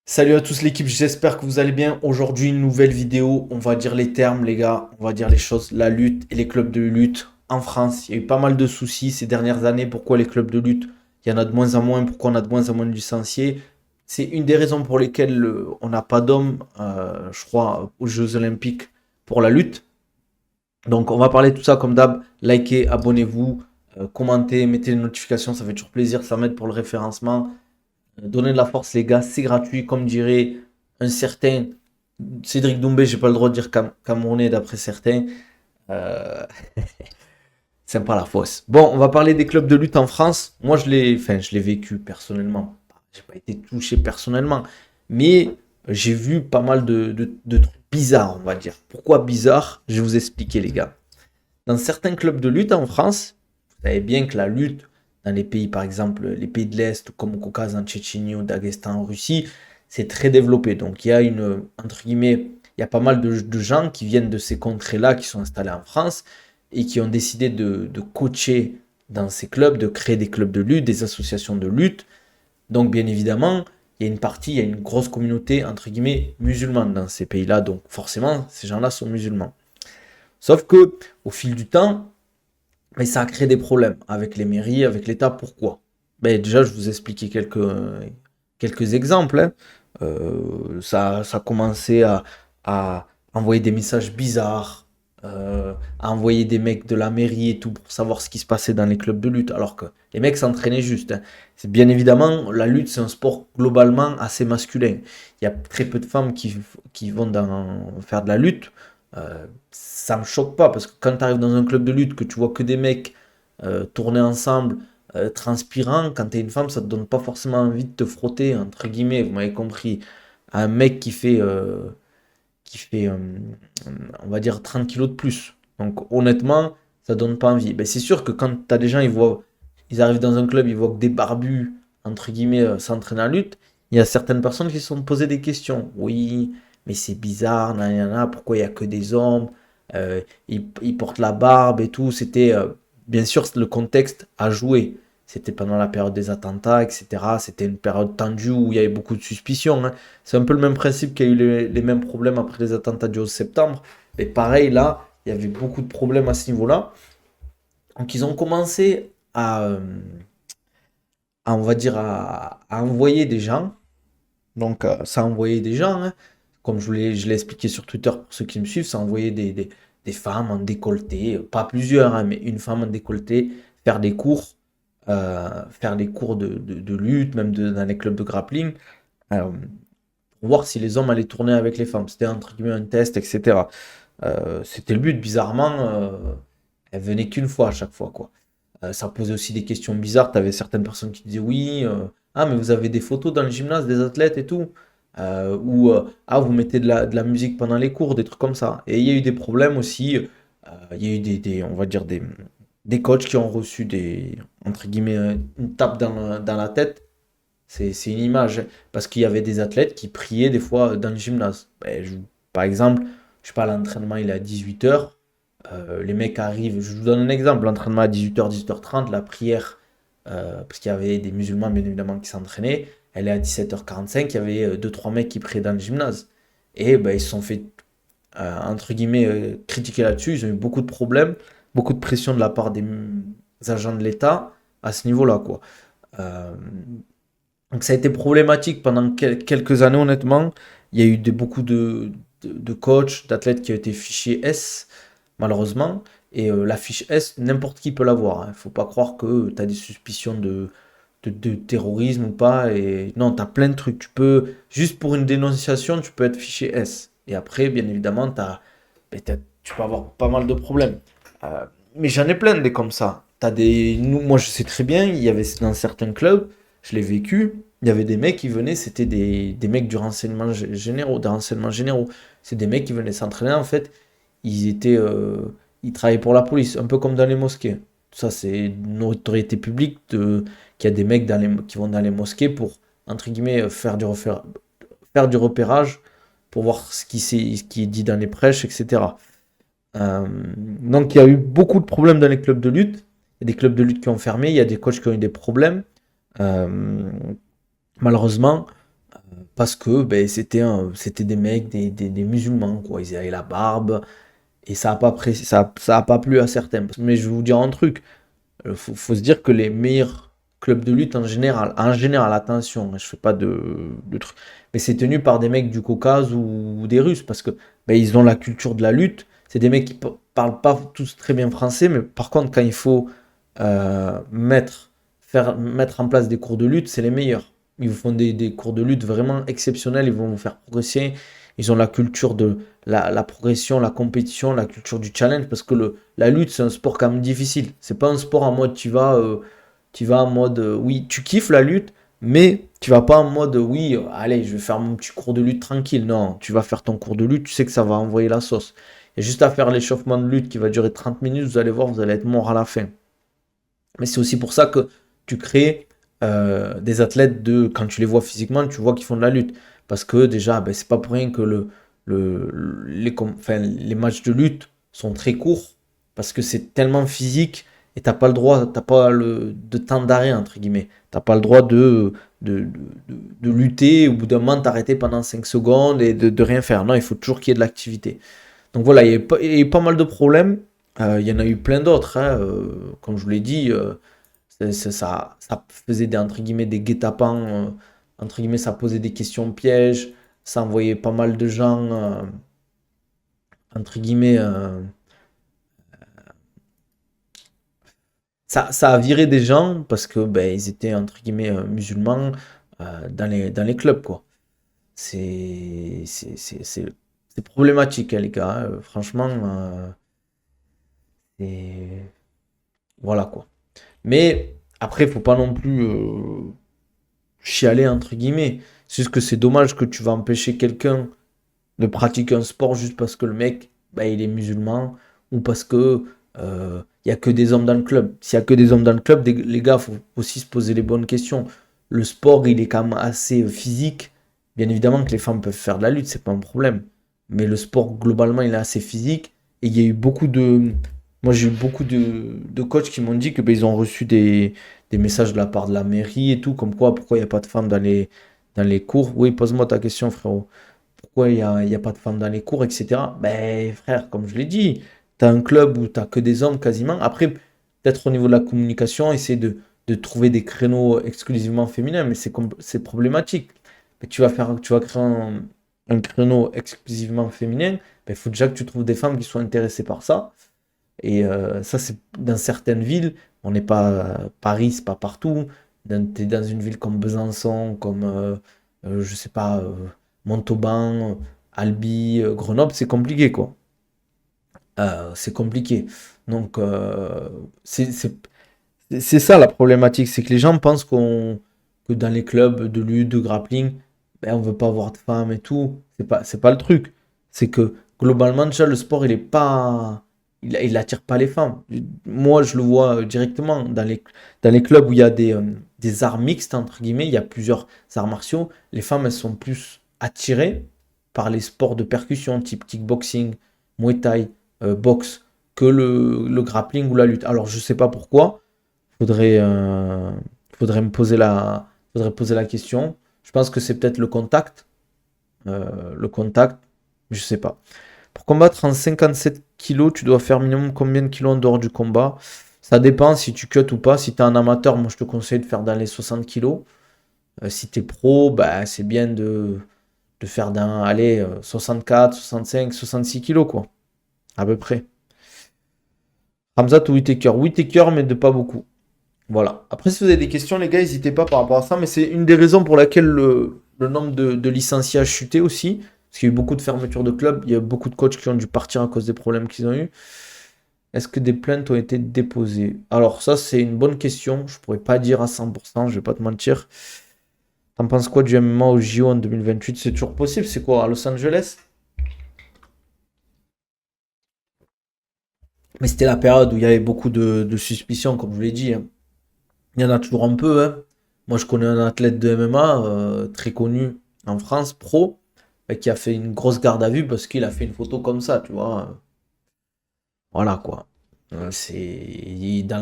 Salut à tous l'équipe, j'espère que vous allez bien. Aujourd'hui, une nouvelle vidéo. On va dire les termes, les gars. On va dire les choses. La lutte et les clubs de lutte en France. Il y a eu pas mal de soucis ces dernières années. Pourquoi les clubs de lutte, il y en a de moins en moins. Pourquoi on a de moins en moins de licenciés. C'est une des raisons pour lesquelles on n'a pas d'hommes, je crois, aux Jeux Olympiques pour la lutte. Donc, on va parler de tout ça comme d'hab. Likez, abonnez-vous, commentez, mettez les notifications. Ça fait toujours plaisir. Ça m'aide pour le référencement. Donnez de la force, les gars, c'est gratuit. Comme dirait un certain Cédric Doumbé, j'ai pas le droit de dire Camerounais d'après certains. Euh, Sympa la fosse. Bon, on va parler des clubs de lutte en France. Moi, je l'ai vécu personnellement. J'ai pas été touché personnellement, mais j'ai vu pas mal de trucs bizarres, on va dire. Pourquoi bizarre? Je vais vous expliquer, les gars. Dans certains clubs de lutte en France, vous savez bien que la lutte dans les pays, par exemple, les pays de l'Est, comme au Caucase, en Tchétchénie, au Daghestan, en Russie, c'est très développé. Donc il y a entre guillemets, il y a pas mal de gens qui viennent de ces contrées-là, qui sont installés en France et qui ont décidé de coacher dans ces clubs, de créer des clubs de lutte, des associations de lutte. Donc bien évidemment, il y a une grosse communauté, entre guillemets, musulmane dans ces pays-là. Donc forcément, ces gens-là sont musulmans. Sauf que au fil du temps, mais ça a créé des problèmes avec les mairies, avec l'État. Pourquoi? Ben, déjà, je vous expliquais quelques exemples, hein. Ça a commencé à envoyer des messages bizarres, à envoyer des mecs de la mairie et tout pour savoir ce qui se passait dans les clubs de lutte, alors que les mecs s'entraînaient juste, hein. C'est bien évidemment, la lutte, c'est un sport globalement assez masculin. Il y a très peu de femmes qui vont faire de la lutte. Ça me choque pas parce que quand tu arrives dans un club de lutte, que tu vois que des mecs tourner ensemble, transpirant, quand tu es une femme, ça te donne pas forcément envie de te frotter, entre guillemets, vous m'avez compris, à un mec qui fait on va dire, 30 kilos de plus. Donc honnêtement, ça donne pas envie. Ben, c'est sûr que quand tu as des gens, ils arrivent dans un club, ils voient que des barbus, entre guillemets, s'entraînent en lutte, il y a certaines personnes qui se sont posées des questions. Oui, mais c'est bizarre, nanana, pourquoi il y a que des hommes? Ils portent la barbe et tout. C'était, bien sûr, le contexte a joué. C'était pendant la période des attentats, etc. C'était une période tendue où il y avait beaucoup de suspicions, hein. C'est un peu le même principe qu'il y a eu les mêmes problèmes après les attentats du 11 septembre. Et pareil, là, il y avait beaucoup de problèmes à ce niveau-là. Donc, ils ont commencé on va dire, à envoyer des gens. Donc, ça a envoyé des gens, hein. Comme je l'ai expliqué sur Twitter pour ceux qui me suivent, ça a envoyé des femmes en décolleté, pas plusieurs, hein, mais une femme en décolleté, faire des cours, faire des cours de lutte, même dans les clubs de grappling. Euh, pour voir si les hommes allaient tourner avec les femmes. C'était entre guillemets un test, etc. C'était le but, bizarrement, elle venait qu'une fois à chaque fois, quoi. Ça posait aussi des questions bizarres. Tu avais certaines personnes qui disaient oui, ah, mais vous avez des photos dans le gymnase des athlètes et tout. Ou ah, vous mettez de la musique pendant les cours, des trucs comme ça. Et il y a eu des problèmes aussi. Il y a eu on va dire des coachs qui ont reçu entre guillemets, une tape dans la tête. C'est une image, hein. Parce qu'il y avait des athlètes qui priaient des fois dans le gymnase. Ben, par exemple, je sais pas, l'entraînement il est à 18h. Les mecs arrivent, je vous donne un exemple, l'entraînement à 18h, 18h30, la prière, parce qu'il y avait des musulmans bien évidemment qui s'entraînaient, elle est à 17h45, il y avait deux trois mecs qui priaient dans le gymnase. Et ben, ils se sont fait, entre guillemets, critiquer là-dessus, ils ont eu beaucoup de problèmes, beaucoup de pression de la part des agents de l'État à ce niveau-là, quoi. Euh, donc ça a été problématique pendant quelques années, honnêtement. Il y a eu beaucoup de coachs, d'athlètes qui ont été fichés S, malheureusement. Et la fiche S, n'importe qui peut l'avoir, hein. Il ne faut pas croire que tu as des suspicions de terrorisme ou pas. Et non, tu as plein de trucs. Tu peux, juste pour une dénonciation, tu peux être fiché S. Et après, bien évidemment, tu peux avoir pas mal de problèmes. Euh, mais j'en ai plein des comme ça. Moi, je sais très bien, il y avait dans certains clubs, je l'ai vécu, il y avait des mecs qui venaient, c'était des mecs du renseignement généraux, des renseignements généraux. C'est des mecs qui venaient s'entraîner, en fait. Ils travaillaient pour la police, un peu comme dans les mosquées. Ça, c'est une autorité publique qu'il y a des mecs qui vont dans les mosquées pour, entre guillemets, faire du repérage pour voir ce qui est dit dans les prêches, etc. Euh, donc il y a eu beaucoup de problèmes dans les clubs de lutte. Il y a des clubs de lutte qui ont fermé, il y a des coachs qui ont eu des problèmes. Euh, Malheureusement. parce que ben, c'était des mecs, des musulmans, quoi. Ils avaient la barbe, et ça a pas plu à certains. Mais je vais vous dire un truc, faut se dire que les meilleurs clubs de lutte en général, attention, hein, je fais pas de trucs, mais c'est tenu par des mecs du Caucase ou des Russes, parce que ben, ils ont la culture de la lutte. C'est des mecs qui parlent pas tous très bien français, mais par contre, quand il faut mettre en place des cours de lutte, c'est les meilleurs. Ils vous font des cours de lutte vraiment exceptionnels, ils vont vous faire progresser. Ils ont la culture de la progression, la compétition, la culture du challenge, parce que la lutte, c'est un sport quand même difficile. C'est pas un sport en mode tu vas en mode oui, tu kiffes la lutte, mais tu vas pas en mode oui, allez, je vais faire mon petit cours de lutte tranquille. Non, tu vas faire ton cours de lutte, tu sais que ça va envoyer la sauce. Et juste à faire l'échauffement de lutte qui va durer 30 minutes, vous allez voir, vous allez être mort à la fin. Mais c'est aussi pour ça que tu crées des athlètes quand tu les vois physiquement, tu vois qu'ils font de la lutte. Parce que déjà, ben, c'est pas pour rien que enfin, les matchs de lutte sont très courts. Parce que c'est tellement physique et t'as pas le droit, t'as pas de temps d'arrêt, entre guillemets. T'as pas le droit de lutter, au bout d'un moment, t'arrêter pendant 5 secondes et de rien faire. Non, il faut toujours qu'il y ait de l'activité. Donc voilà, il y a eu pas mal de problèmes. Il y en a eu plein d'autres, hein, comme je vous l'ai dit, ça faisait entre guillemets des guet-apens, entre guillemets, ça posait des questions pièges, ça envoyait pas mal de gens, entre guillemets, ça a viré des gens parce que ben, ils étaient entre guillemets musulmans dans les clubs, quoi. C'est problématique, hein, les gars, hein. Franchement, et voilà quoi. Mais après, il faut pas non plus chialer entre guillemets. C'est juste que c'est dommage que tu vas empêcher quelqu'un de pratiquer un sport juste parce que le mec, bah, il est musulman ou parce que il y a que des hommes dans le club. S'il y a que des hommes dans le club, les gars, faut aussi se poser les bonnes questions. Le sport, il est quand même assez physique. Bien évidemment que les femmes peuvent faire de la lutte, c'est pas un problème. Mais le sport, globalement, il est assez physique. Et il y a eu beaucoup de. Moi, j'ai eu beaucoup de coachs qui m'ont dit que ben, ils ont reçu des messages de la part de la mairie et tout, comme quoi, pourquoi il n'y a pas de femmes dans les cours. Oui, pose-moi ta question, frérot. Pourquoi il y a pas de femmes dans les cours, etc. Ben, frère, comme je l'ai dit, tu as un club où tu que des hommes quasiment. Après, peut-être au niveau de la communication, essayer de trouver des créneaux exclusivement féminins, mais c'est problématique. Mais tu vas créer un créneau exclusivement féminin, il faut déjà que tu trouves des femmes qui soient intéressées par ça. Et ça, c'est dans certaines villes, on n'est pas Paris, c'est pas partout. T'es dans une ville comme Besançon, comme je sais pas, Montauban, Albi, Grenoble, c'est compliqué quoi. C'est compliqué. Donc c'est ça la problématique, c'est que les gens pensent que dans les clubs de lutte, de grappling, ben, on veut pas avoir de femmes et tout. C'est pas le truc. C'est que globalement, déjà, le sport, il attire pas les femmes. Moi, je le vois directement dans les clubs où il y a des arts mixtes, entre guillemets, il y a plusieurs arts martiaux. Les femmes, elles sont plus attirées par les sports de percussion, type kickboxing, muay thai, boxe, que le grappling ou la lutte. Alors, je sais pas pourquoi. Faudrait, euh, faudrait faudrait poser la question. Je pense que c'est peut-être le contact, je sais pas. Pour combattre en 57 kilos, tu dois faire minimum combien de kilos en dehors du combat? Ça dépend si tu cut ou pas. Si tu es un amateur, moi je te conseille de faire dans les 60 kilos. Si tu es pro, bah, c'est bien de faire allez, 64, 65, 66 kilos, quoi, à peu près. Hamzat ou Whittaker? Whittaker, mais de pas beaucoup. Voilà. Après, si vous avez des questions, les gars, n'hésitez pas par rapport à ça. Mais c'est une des raisons pour laquelle le nombre de licenciés a chuté aussi. Parce qu'il y a eu beaucoup de fermetures de clubs. Il y a beaucoup de coachs qui ont dû partir à cause des problèmes qu'ils ont eu. Est-ce que des plaintes ont été déposées? Alors, ça, c'est une bonne question. Je pourrais pas dire à 100%, je vais pas te mentir. T'en penses quoi du MMA au JO en 2028? C'est toujours possible? C'est quoi, à Los Angeles? Mais c'était la période où il y avait beaucoup de suspicions, comme je vous l'ai dit, hein. Il y en a toujours un peu, hein. Moi, je connais un athlète de MMA très connu en France, pro, qui a fait une grosse garde à vue parce qu'il a fait une photo comme ça, tu vois. Voilà, quoi. Dans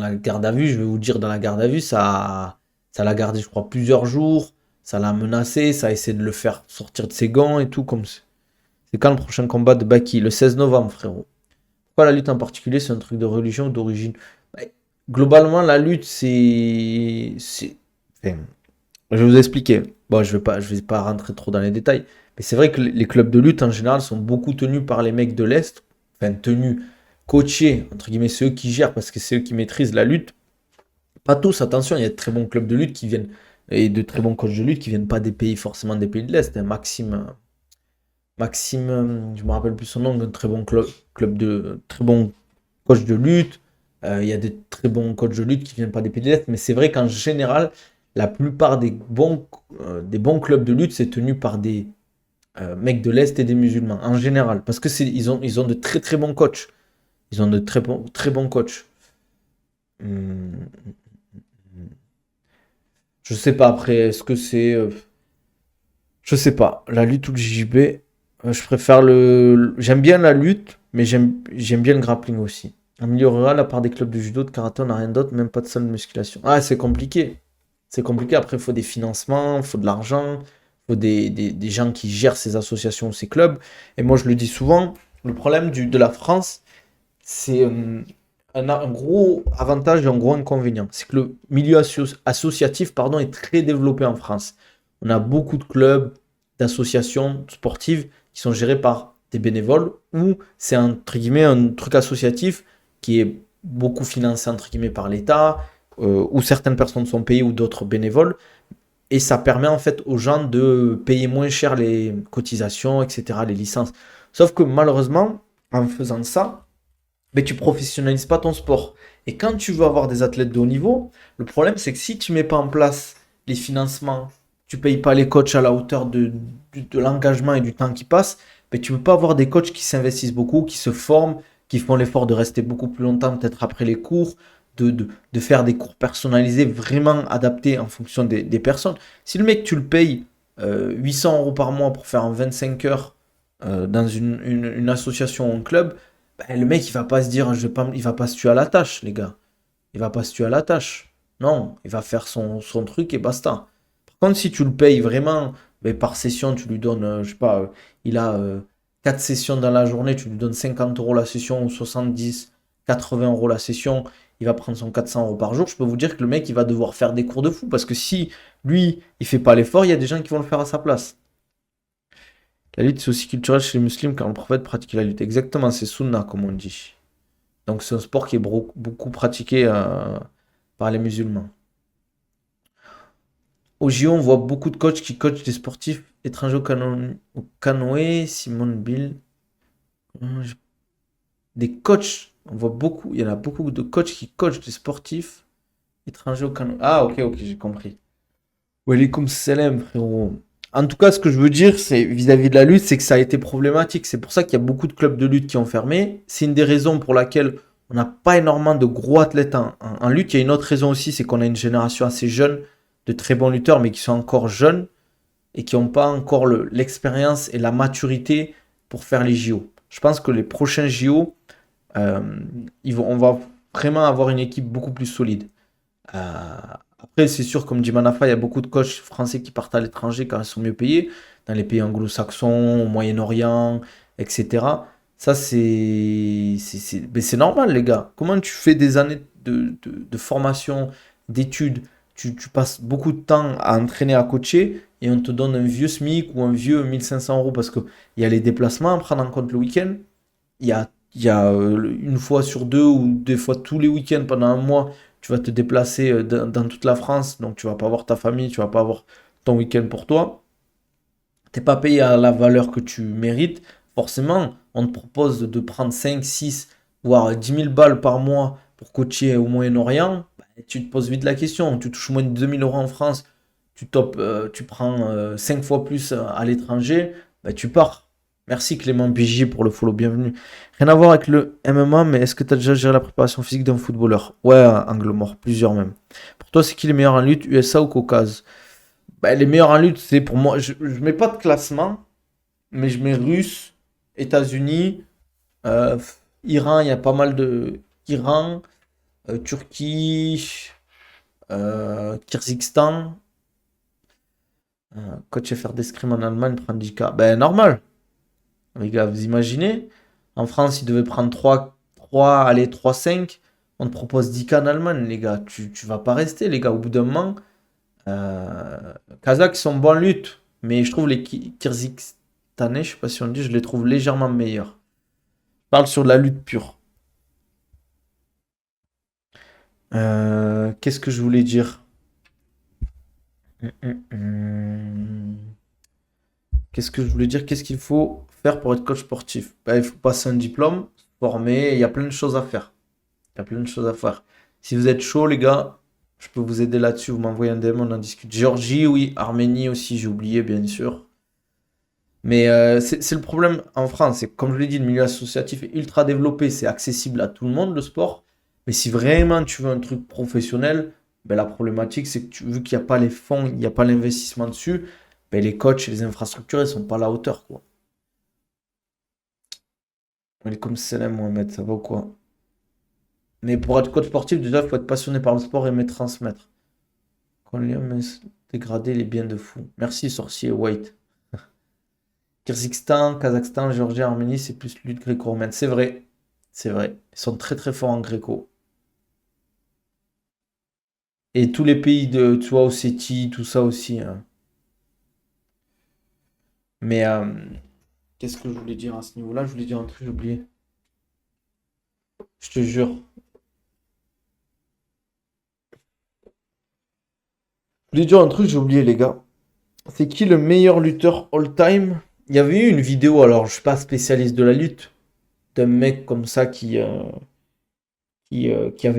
la garde à vue, je vais vous dire, dans la garde à vue, ça l'a gardé, je crois, plusieurs jours. Ça l'a menacé, ça a essayé de le faire sortir de ses gants et tout. C'est quand le prochain combat de Baki? Le 16 novembre, frérot. Pourquoi la lutte en particulier, c'est un truc de religion ou d'origine? Bah, globalement, la lutte, enfin, je vais vous expliquer. Bon, je vais pas rentrer trop dans les détails. Mais c'est vrai que les clubs de lutte, en général, sont beaucoup tenus par les mecs de l'Est. Enfin, tenus, coachés, entre guillemets, ceux qui gèrent, parce que c'est eux qui maîtrisent la lutte. Pas tous, attention, il y a de très bons clubs de lutte qui viennent, et de très bons coachs de lutte qui viennent pas des pays, forcément des pays de l'Est. Hein. Maxime, je me rappelle plus son nom, un très bon club de très bon coach de lutte. Il y a des très bons coachs de lutte qui viennent pas des pays de l'Est, mais c'est vrai qu'en général, la plupart des bons clubs de lutte, c'est tenu par des mecs de l'Est et des musulmans, en général. Parce que ils ont de très très bons coachs. Ils ont de très bons coachs. Hum, Je sais pas après, est-ce que c'est. Je sais pas. La lutte ou le JJB, je préfère J'aime bien la lutte, mais j'aime bien le grappling aussi. En milieu rural, à part des clubs de judo, de karaté, on n'a rien d'autre, même pas de salle de musculation. Ah, c'est compliqué. C'est compliqué. Après, il faut des financements, il faut de l'argent, il faut des gens qui gèrent ces associations, ces clubs. Et moi, je le dis souvent, le problème de la France, c'est un gros avantage et un gros inconvénient. C'est que le milieu associatif pardon, est très développé en France. On a beaucoup de clubs, d'associations sportives qui sont gérées par des bénévoles ou c'est entre guillemets un truc associatif qui est beaucoup financé entre guillemets par l'État, où certaines personnes sont payées ou d'autres bénévoles. Et ça permet en fait aux gens de payer moins cher les cotisations, etc., les licences. Sauf que malheureusement, en faisant ça, mais tu professionnalises pas ton sport. Et quand tu veux avoir des athlètes de haut niveau, le problème c'est que si tu mets pas en place les financements, tu payes pas les coachs à la hauteur de l'engagement et du temps qui passe, mais tu peux pas avoir des coachs qui s'investissent beaucoup, qui se forment, qui font l'effort de rester beaucoup plus longtemps, peut-être après les cours, de faire des cours personnalisés vraiment adaptés en fonction des personnes. Si le mec tu le payes 800 euros par mois pour faire un 25 heures dans une association ou un club, ben, le mec, il va pas se dire, il va pas se tuer à la tâche, les gars. Il va pas se tuer à la tâche. Non, il va faire son truc et basta. Par contre, si tu le payes vraiment, ben, par session, tu lui donnes, je sais pas, il a 4 sessions dans la journée, tu lui donnes 50 euros la session ou 70, 80 euros la session, il va prendre son 400 euros par jour. Je peux vous dire que le mec, il va devoir faire des cours de fou parce que si lui, il fait pas l'effort, il y a des gens qui vont le faire à sa place. La lutte, c'est aussi culturel chez les musulmans car le prophète pratiquait la lutte. Exactement, c'est sunna, comme on dit. Donc c'est un sport qui est beaucoup pratiqué par les musulmans. Au JO, on voit beaucoup de coachs qui coachent des sportifs étrangers au canoë. Simone Bill. Des coachs, on voit beaucoup, il y en a beaucoup de coachs qui coachent des sportifs étrangers au canoë. Ah, ok, ok, j'ai compris. Walaikum salam, frérot. En tout cas, ce que je veux dire, c'est vis-à-vis de la lutte, c'est que ça a été problématique. C'est pour ça qu'il y a beaucoup de clubs de lutte qui ont fermé. C'est une des raisons pour laquelle on n'a pas énormément de gros athlètes en lutte. Il y a une autre raison aussi, c'est qu'on a une génération assez jeune de très bons lutteurs, mais qui sont encore jeunes et qui n'ont pas encore l'expérience et la maturité pour faire les JO. Je pense que les prochains JO, euh, on va vraiment avoir une équipe beaucoup plus solide. Euh, Après, c'est sûr, comme dit Manafa, il y a beaucoup de coachs français qui partent à l'étranger car ils sont mieux payés, dans les pays anglo-saxons, au Moyen-Orient, etc. Ça, mais c'est normal, les gars. Comment tu fais des années de formation, d'études, tu passes beaucoup de temps à entraîner, à coacher, et on te donne un vieux SMIC ou un vieux 1500 euros parce qu'il y a les déplacements à prendre en compte le week-end. Une fois sur deux ou des fois tous les week-ends pendant un mois, tu vas te déplacer dans toute la France, donc tu vas pas voir ta famille, tu vas pas avoir ton week-end pour toi. T'es pas payé à la valeur que tu mérites. Forcément, on te propose de prendre 5 6 voire 10 000 balles par mois pour coacher au Moyen-Orient. Bah, tu te poses vite la question. Tu touches moins de 2 000 euros en France, tu prends 5 fois plus à l'étranger, bah, tu pars. Merci Clément Bigier pour le follow, bienvenue. Rien à voir avec le MMA, mais est-ce que tu as déjà géré la préparation physique d'un footballeur? Ouais, angle mort, plusieurs même. Pour toi, c'est qui les meilleurs en lutte, USA ou Caucase? Bah, les meilleurs en lutte, c'est pour moi, je mets pas de classement, mais je mets Russe, États-Unis, euh, Iran, il y a pas mal de. Iran, Turquie, Kyrgyzstan. Coach faire d'escrime en Allemagne prend 10K. Ben, normal. Les gars, vous imaginez? En France, ils devaient prendre 3, allez, 3,5. On te propose 10K en Allemagne, les gars. Tu vas pas rester, les gars. Au bout d'un moment, Kazakhs, ils sont bons en lutte. Mais je trouve les Kyrgyzstanais, je sais pas si on le dit, je les trouve légèrement meilleurs. Je parle sur de la lutte pure. Qu'est-ce que je voulais dire? Qu'est-ce que je voulais dire? Qu'est-ce qu'il faut faire pour être coach sportif? Ben, il faut passer un diplôme, se former, il y a plein de choses à faire. Il y a plein de choses à faire. Si vous êtes chaud, les gars, je peux vous aider là-dessus. Vous m'envoyez un DM, on en discute. Géorgie, oui. Arménie aussi, j'ai oublié, bien sûr. Mais c'est le problème en France. C'est comme je l'ai dit, le milieu associatif est ultra développé. C'est accessible à tout le monde, le sport. Mais si vraiment tu veux un truc professionnel, ben, la problématique, c'est que vu qu'il n'y a pas les fonds, il n'y a pas l'investissement dessus, ben, les coachs et les infrastructures, elles sont pas à la hauteur, quoi. Comme Salam Mohamed, ça va ou quoi? Mais pour être coach sportif, déjà, il faut être passionné par le sport et aimer transmettre. Quand l'homme est dégradé, il est bien de fou. Merci, sorcier White. Kyrgyzstan, Kazakhstan, Géorgie, Arménie, c'est plus lutte gréco-romaine. C'est vrai. C'est vrai. Ils sont très très forts en gréco. Et tous les pays de, tu vois, Ossétie, tout ça aussi, hein. Mais qu'est-ce que je voulais dire à ce niveau-là? Je voulais dire un truc, j'ai oublié. Je te jure. Je voulais dire un truc, j'ai oublié, les gars. C'est qui le meilleur lutteur all-time? Il y avait eu une vidéo, alors je suis pas spécialiste de la lutte, d'un mec comme ça qui avait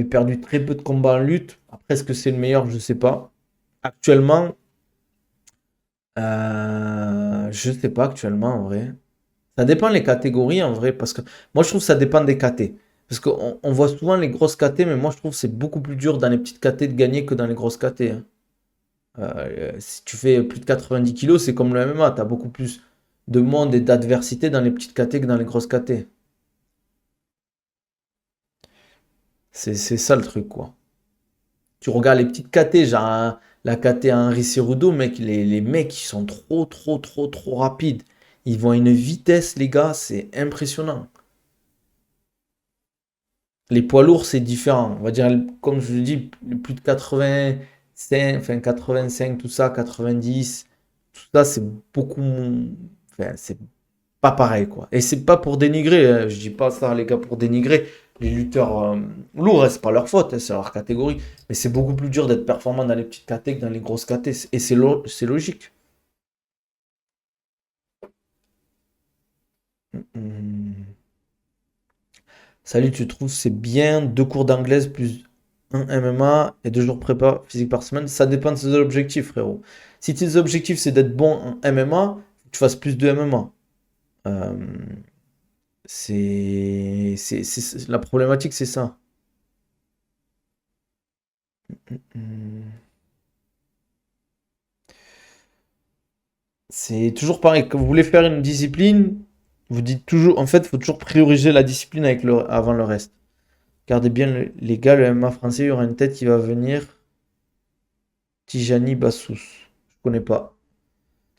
perdu très peu de combats en lutte. Après, est-ce que c'est le meilleur? Je sais pas. Actuellement, je sais pas actuellement en vrai. Ça dépend les catégories en vrai, parce que moi je trouve que ça dépend des KT. Parce qu'on voit souvent les grosses KT, mais moi je trouve que c'est beaucoup plus dur dans les petites KT de gagner que dans les grosses KT, hein. Si tu fais plus de 90 kilos, c'est comme le MMA, tu as beaucoup plus de monde et d'adversité dans les petites KT que dans les grosses KT. C'est ça le truc, quoi. Tu regardes les petites KT, genre la KT à Henri Cerudo, mec, les mecs, ils sont trop, trop, trop, trop rapides. Ils vont à une vitesse, les gars, c'est impressionnant. Les poids lourds, c'est différent. On va dire, comme je le dis, plus de 85, enfin 85, tout ça, 90, tout ça, c'est beaucoup. Enfin, c'est pas pareil, quoi. Et c'est pas pour dénigrer, hein. Je dis pas ça, les gars, pour dénigrer. Les lutteurs lourds, hein, c'est pas leur faute, hein, c'est leur catégorie. Mais c'est beaucoup plus dur d'être performant dans les petites catés que dans les grosses catés. Et c'est logique. Hmm. Salut, tu trouves c'est bien 2 cours d'anglaise plus un MMA et 2 jours prépa physique par semaine? Ça dépend de tes objectifs, frérot. Si tes objectifs c'est d'être bon en MMA, faut que tu fasses plus de MMA. Euh, la problématique, c'est ça. Hmm. C'est toujours pareil. Quand vous voulez faire une discipline, vous dites toujours, en fait, il faut toujours prioriser la discipline avant le reste. Regardez bien les gars, le MMA français, il y aura une tête qui va venir. Tijani Bassous. Je connais pas.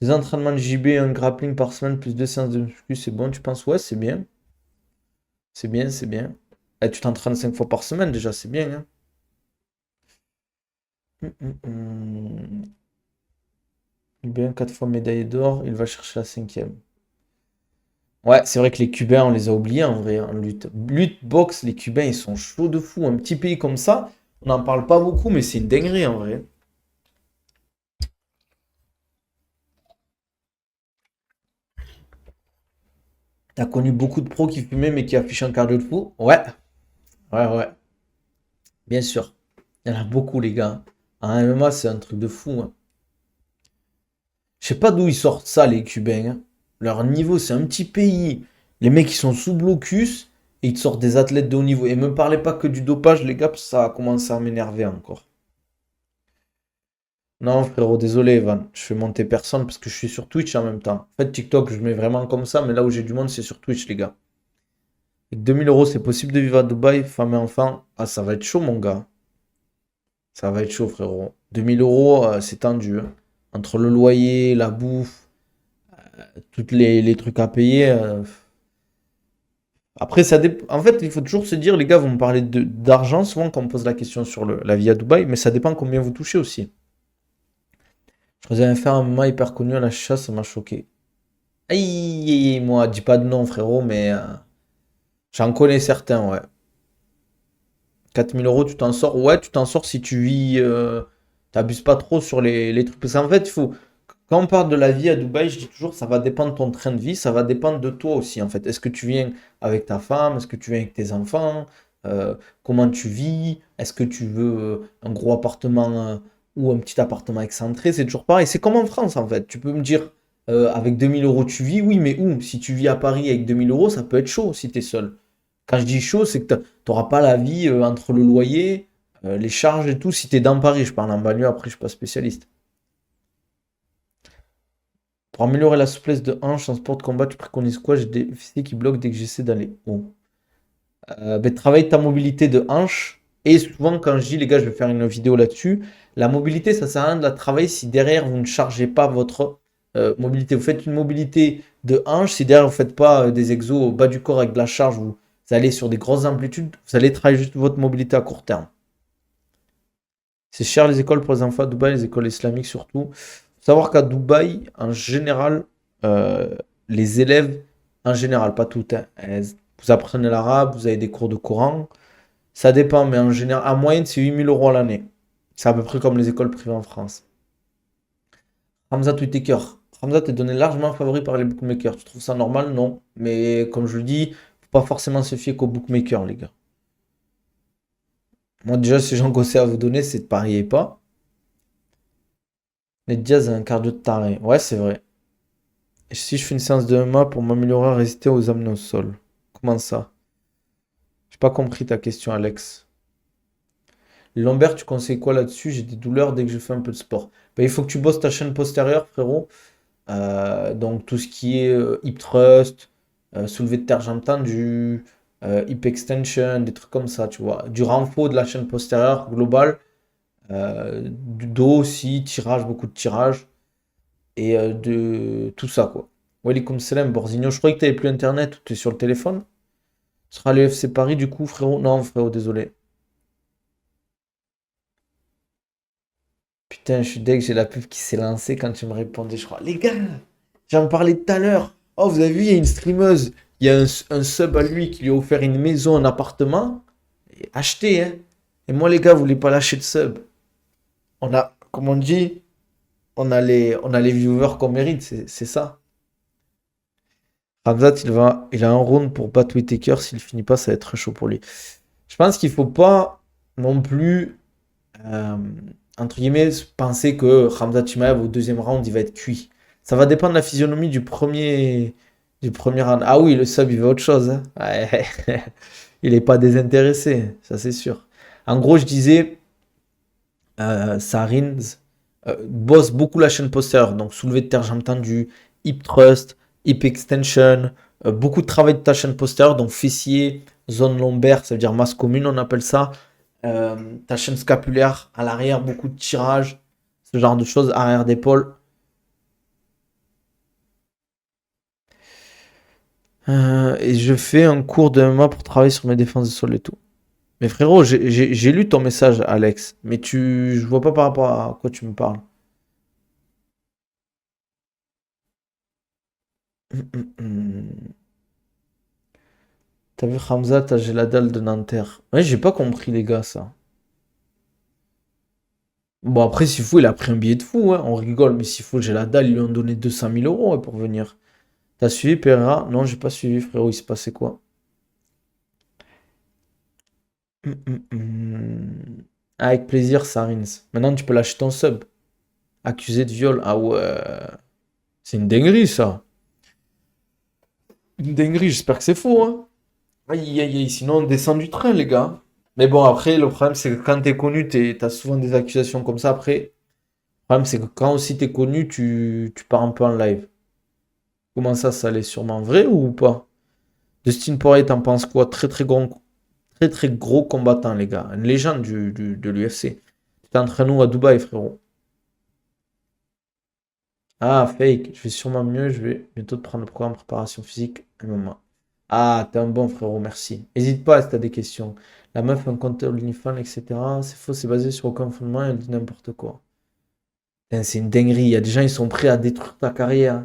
Des entraînements de JB, un grappling par semaine, plus 2 séances de muscu, c'est bon, tu penses? Ouais, c'est bien. C'est bien, c'est bien. Eh, tu t'entraînes 5 fois par semaine déjà, c'est bien, hein. Hum. Bien 4 fois médaillé d'or, il va chercher la cinquième. Ouais, c'est vrai que les Cubains, on les a oubliés en vrai, en lutte. Lutte, boxe, les Cubains, ils sont chauds de fou. Un petit pays comme ça, on n'en parle pas beaucoup, mais c'est une dinguerie en vrai. T'as connu beaucoup de pros qui fumaient, mais qui affichent un cardio de fou? Ouais, ouais, ouais, bien sûr. Il y en a beaucoup, les gars. En MMA, c'est un truc de fou, hein. Je sais pas d'où ils sortent ça, les Cubains, hein. Leur niveau, c'est un petit pays. Les mecs, ils sont sous blocus et ils te sortent des athlètes de haut niveau. Et me parlez pas que du dopage, les gars, parce que ça a commencé à m'énerver encore. Non, frérot, désolé, Evan. Je fais monter personne parce que je suis sur Twitch en même temps. En fait, TikTok, je mets vraiment comme ça, mais là où j'ai du monde, c'est sur Twitch, les gars. Avec 2000 euros, c'est possible de vivre à Dubaï, femme et enfant. Ah, ça va être chaud, mon gars. Ça va être chaud, frérot. 2000 euros, c'est tendu, hein. Entre le loyer, la bouffe, tous les trucs à payer. Après, en fait, il faut toujours se dire, les gars, vous me parlez d'argent, souvent quand on me pose la question sur la vie à Dubaï, mais ça dépend combien vous touchez aussi. Je faisais un faire un moment hyper connu à la chasse, ça m'a choqué. Aïe, aïe, aïe, moi, dis pas de nom, frérot, mais j'en connais certains, ouais. 4 000 euros, tu t'en sors. Ouais, tu t'en sors si tu vis. T'abuses pas trop sur les trucs. Parce qu'en fait, il faut. Quand on parle de la vie à Dubaï, je dis toujours, ça va dépendre de ton train de vie, ça va dépendre de toi aussi, en fait. Est-ce que tu viens avec ta femme? Est-ce que tu viens avec tes enfants? Comment tu vis? Est-ce que tu veux un gros appartement ou un petit appartement excentré? C'est toujours pareil. C'est comme en France, en fait. Tu peux me dire, avec 2 000 euros, tu vis? Oui, mais où? Si tu vis à Paris avec 2 000 euros, ça peut être chaud si tu es seul. Quand je dis chaud, c'est que tu n'auras pas la vie entre le loyer, les charges et tout. Si tu es dans Paris, je parle en banlieue, après, je suis pas spécialiste. Pour améliorer la souplesse de hanche en sport de combat, tu préconises quoi? J'ai des fessiers qui bloquent dès que j'essaie d'aller haut. Ben, travaille ta mobilité de hanche. Et souvent, quand je dis, les gars, je vais faire une vidéo là-dessus, la mobilité, ça sert à rien de la travailler si derrière, vous ne chargez pas votre mobilité. Vous faites une mobilité de hanche, si derrière, vous ne faites pas des exos au bas du corps avec de la charge, vous allez sur des grosses amplitudes, vous allez travailler juste votre mobilité à court terme. C'est cher les écoles pour les enfants à Dubaï, les écoles islamiques surtout. Faut savoir qu'à Dubaï, en général, euh, les élèves, en général, pas toutes, hein, vous apprenez l'arabe, vous avez des cours de Coran. Ça dépend, mais en général, en moyenne, c'est 8 000 € à l'année. C'est à peu près comme les écoles privées en France. Hamza Whittaker. Hamza est donné largement favori par les bookmakers. Tu trouves ça normal? Non. Mais comme je le dis, faut pas forcément se fier qu'aux bookmakers, les gars. Moi, déjà, si j'ai un conseil à vous donner, c'est de parier pas. Ned Diaz a un cardio de taré. Ouais, c'est vrai. Et si je fais une séance de MMA pour m'améliorer à résister aux amener au sol? Comment ça? J'ai pas compris ta question, Alex. Les lombaires, tu conseilles quoi là-dessus? J'ai des douleurs dès que je fais un peu de sport. Ben, il faut que tu bosses ta chaîne postérieure, frérot. Donc tout ce qui est hip thrust, soulevé de terre jambe tendue, hip extension, des trucs comme ça, tu vois. Du renfort de la chaîne postérieure globale, du dos aussi, tirage, beaucoup de tirage, et de tout ça, quoi. Walaikum salam, Borzinho. Je croyais que t'avais plus internet ou t'es sur le téléphone. Ce sera l'UFC Paris, du coup, frérot. Non, frérot, désolé. Putain, je suis deg, j'ai la pub qui s'est lancée quand tu me répondais, je crois. Les gars, j'en parlais tout à l'heure. Oh, vous avez vu, il y a une streameuse. Il y a un sub à lui qui lui a offert une maison, un appartement. Acheté, hein. Et moi, les gars, vous voulez pas lâcher de sub. On a, comme on dit, on a les viewers qu'on mérite, c'est ça. Ramzat, il a un round pour battre Whittaker. S'il finit pas, ça va être chaud pour lui. Je pense qu'il faut pas non plus, euh, entre guillemets, penser que Ramzat Chimaev au deuxième round, il va être cuit. Ça va dépendre de la physionomie du premier round. Ah oui, le sub, il veut autre chose, hein. Ouais. Il n'est pas désintéressé, ça c'est sûr. En gros, je disais, Sarins bosse beaucoup la chaîne postérieure, donc soulevé de terre, jambes tendues, hip thrust, hip extension, beaucoup de travail de ta chaîne postérieure, donc fessier, zone lombaire, ça veut dire masse commune, on appelle ça. Euh, Ta chaîne scapulaire à l'arrière, beaucoup de tirage, ce genre de choses, arrière d'épaule. Et je fais un cours de MMA pour travailler sur mes défenses de sol et tout. Mais frérot, j'ai lu ton message, Alex, mais je vois pas par rapport à quoi tu me parles. T'as vu Hamza, j'ai la dalle de Nanterre. Ouais, j'ai pas compris, les gars, ça. Bon, après, s'il faut, il a pris un billet de fou, hein. On rigole, mais s'il faut, j'ai la dalle, ils lui ont donné 200 000 € ouais, pour venir. T'as suivi Pereira? Non, j'ai pas suivi, frérot, il s'est passé quoi? Hum. Avec plaisir, Sarins. Maintenant, tu peux lâcher ton sub. Accusé de viol. Ah ouais. C'est une dinguerie, ça. Une dinguerie, j'espère que c'est faux, hein. Aïe, aïe, aïe, sinon on descend du train, les gars. Mais bon, après, le problème, c'est que quand t'es connu, t'as souvent des accusations comme ça. Après, le problème, c'est que quand aussi t'es connu, tu pars un peu en live. Comment ça l'est sûrement vrai ou pas? Dustin Poirier, t'en penses quoi? Très, très gros combattant, les gars. Une légende de l'UFC. T'es entre nous à Dubaï, frérot. Ah, fake. Je vais sûrement mieux. Je vais bientôt te prendre le programme préparation physique. Un moment. Ah, t'es un bon frérot, merci. N'hésite pas si t'as des questions. La meuf, un compte OnlyFans, etc. C'est faux, c'est basé sur aucun fondement, elle dit n'importe quoi. Putain, c'est une dinguerie. Il y a des gens, ils sont prêts à détruire ta carrière.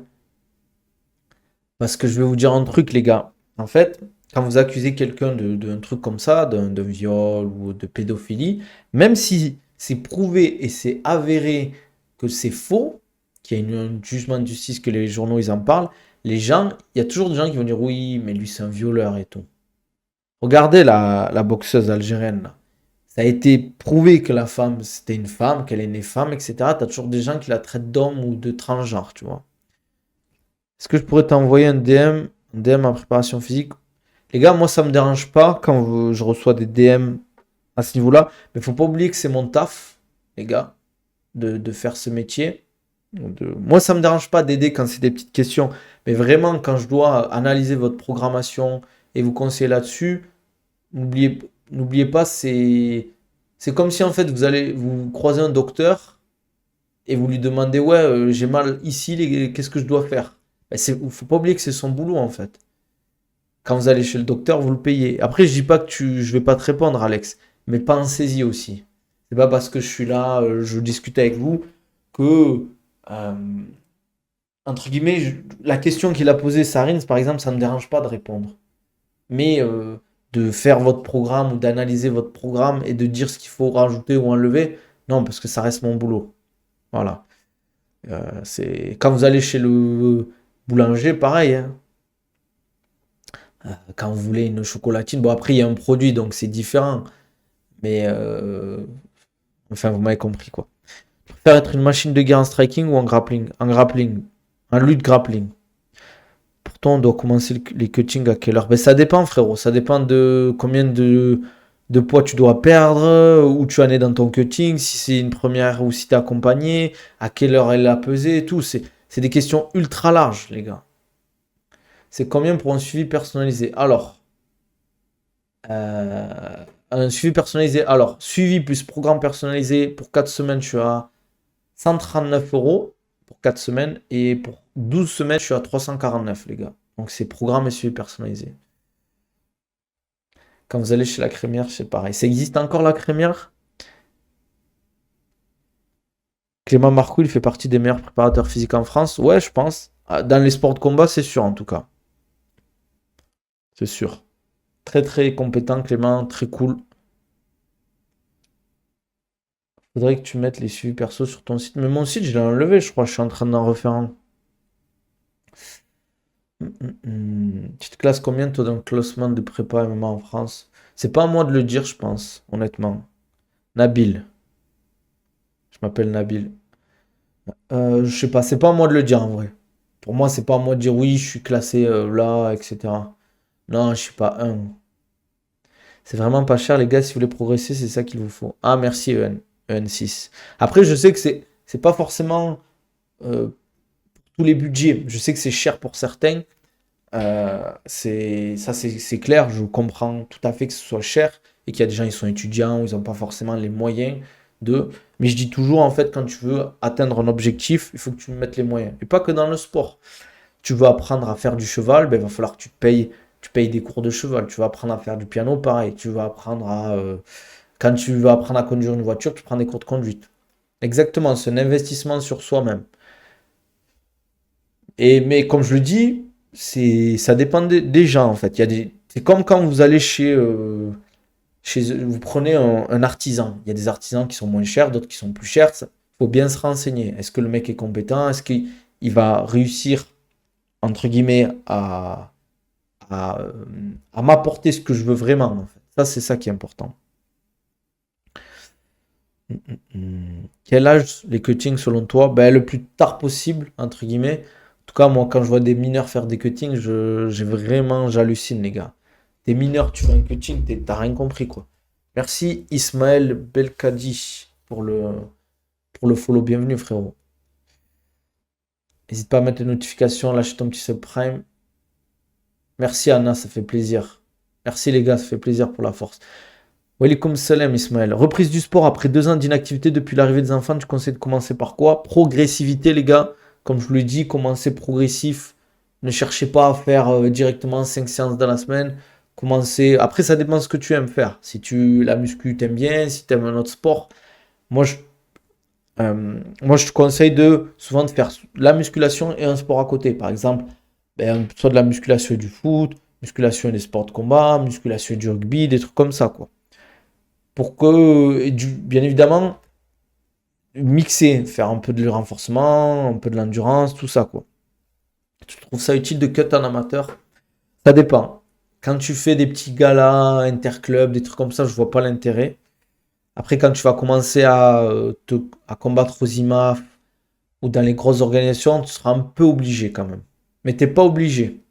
Parce que je vais vous dire un truc, les gars. En fait, quand vous accusez quelqu'un d'un truc comme ça, d'un viol ou de pédophilie, même si c'est prouvé et c'est avéré que c'est faux, qu'il y a un jugement de justice, que les journaux ils en parlent, les gens, il y a toujours des gens qui vont dire oui, mais lui c'est un violeur et tout. Regardez la boxeuse algérienne là. Ça a été prouvé que la femme c'était une femme, qu'elle est née femme, etc. T'as toujours des gens qui la traitent d'homme ou de transgenre, tu vois. Est-ce que je pourrais t'envoyer un DM en préparation physique? Les gars, moi, ça me dérange pas quand je reçois des DM à ce niveau-là. Mais faut pas oublier que c'est mon taf, les gars, de faire ce métier. Moi, ça me dérange pas d'aider quand c'est des petites questions. Mais vraiment, quand je dois analyser votre programmation et vous conseiller là-dessus, n'oubliez, n'oubliez pas, c'est comme si en fait vous croisez un docteur et vous lui demandez, ouais, j'ai mal ici, qu'est-ce que je dois faire? Ben, faut pas oublier que c'est son boulot en fait. Quand vous allez chez le docteur, vous le payez. Après, je dis pas que je vais pas te répondre, Alex, mais pensez-y aussi. C'est pas parce que je suis là, je discute avec vous, que, euh, entre guillemets, la question qu'il a posée, Sarine, par exemple, ça ne me dérange pas de répondre. Mais de faire votre programme ou d'analyser votre programme et de dire ce qu'il faut rajouter ou enlever, non, parce que ça reste mon boulot. Voilà. C'est quand vous allez chez le boulanger, pareil, hein. Quand vous voulez une chocolatine, bon après il y a un produit donc c'est différent, mais enfin vous m'avez compris quoi. Je préfère être une machine de guerre en striking ou en lutte grappling. Pourtant on doit commencer les cuttings à quelle heure? Ben ça dépend frérot, ça dépend de combien de poids tu dois perdre, où tu en es dans ton cutting, si c'est une première ou si t'es accompagné, à quelle heure elle a pesé et tout. C'est des questions ultra larges les gars. C'est combien pour un suivi personnalisé? Alors, un suivi personnalisé. Alors, suivi plus programme personnalisé pour 4 semaines, je suis à 139 euros pour 4 semaines. Et pour 12 semaines, je suis à 349, les gars. Donc, c'est programme et suivi personnalisé. Quand vous allez chez la crémière, c'est pareil. Ça existe encore la crémière? Clément Marcoux, il fait partie des meilleurs préparateurs physiques en France. Ouais, je pense. Dans les sports de combat, c'est sûr, en tout cas. C'est sûr. Très, très compétent, Clément. Très cool. Faudrait que tu mettes les suivis perso sur ton site. Mais mon site, je l'ai enlevé, je crois. Je suis en train d'en refaire un. Tu te classes combien, toi, dans le classement de prépa MMA en France? C'est pas à moi de le dire, je pense, honnêtement. Nabil. Je m'appelle Nabil. Je sais pas, c'est pas à moi de le dire en vrai. Pour moi, c'est pas à moi de dire oui, je suis classé là, etc. Non, je suis pas un. C'est vraiment pas cher, les gars. Si vous voulez progresser, c'est ça qu'il vous faut. Ah, merci, EN6. Après, je sais que c'est pas forcément tous les budgets. Je sais que c'est cher pour certains. C'est clair, je comprends tout à fait que ce soit cher et qu'il y a des gens, ils sont étudiants, ou ils n'ont pas forcément les moyens de. Mais je dis toujours, en fait, quand tu veux atteindre un objectif, il faut que tu mettes les moyens. Et pas que dans le sport. Tu veux apprendre à faire du cheval, ben, il va falloir que tu payes des cours de cheval. Tu vas apprendre à faire du piano, pareil. Tu vas apprendre à. Quand tu veux apprendre à conduire une voiture, tu prends des cours de conduite. Exactement, c'est un investissement sur soi-même. Mais comme je le dis, ça dépend des gens en fait. C'est comme quand vous allez vous prenez un artisan. Il y a des artisans qui sont moins chers, d'autres qui sont plus chers. Il faut bien se renseigner. Est-ce que le mec est compétent? Est-ce qu'il va réussir, entre guillemets, à, euh, à m'apporter ce que je veux vraiment en fait. Ça, c'est ça qui est important. Quel âge les cuttings selon toi? Ben, le plus tard possible, entre guillemets. En tout cas, moi, quand je vois des mineurs faire des cuttings, j'hallucine, les gars. Des mineurs, tu fais un cutting, t'as rien compris, quoi. Merci Ismaël Belkadi pour le follow. Bienvenue, frérot. N'hésite pas à mettre les notifications, lâcher ton petit subprime. Merci Anna, ça fait plaisir. Merci les gars, ça fait plaisir pour la force. Walaikum salam Ismaël. Reprise du sport après 2 ans d'inactivité depuis l'arrivée des enfants, tu conseilles de commencer par quoi? Progressivité les gars. Comme je vous l'ai dit, commencez progressif. Ne cherchez pas à faire directement 5 séances dans la semaine. Commencez. Après, ça dépend de ce que tu aimes faire. Si la muscu t'aimes bien, si tu aimes un autre sport. Moi, je te conseille souvent de faire la musculation et un sport à côté. Par exemple, soit de la musculation et du foot, musculation et des sports de combat, musculation et du rugby, des trucs comme ça, quoi. Pour que, bien évidemment, mixer, faire un peu de renforcement, un peu de l'endurance, tout ça, quoi. Tu trouves ça utile de cut en amateur? Ça dépend. Quand tu fais des petits galas, interclubs, des trucs comme ça, je vois pas l'intérêt. Après, quand tu vas commencer à combattre aux IMAF ou dans les grosses organisations, tu seras un peu obligé quand même. Mais t'es pas obligé.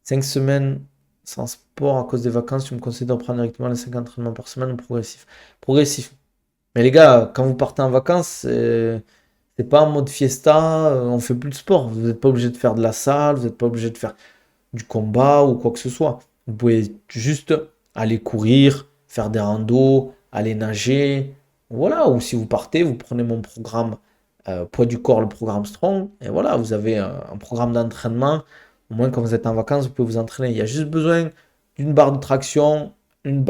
5 semaines sans sport à cause des vacances, tu me conseilles de reprendre directement les 5 entraînements par semaine ou progressif? Progressif. Mais les gars, quand vous partez en vacances, c'est pas en mode fiesta, on fait plus de sport. Vous n'êtes pas obligé de faire de la salle, vous n'êtes pas obligé de faire du combat ou quoi que ce soit. Vous pouvez juste aller courir, faire des randos, aller nager. Voilà, ou si vous partez, vous prenez mon programme poids du corps, le programme Strong, et voilà, vous avez un programme d'entraînement. Au moins, quand vous êtes en vacances, vous pouvez vous entraîner. Il y a juste besoin d'une barre de traction, une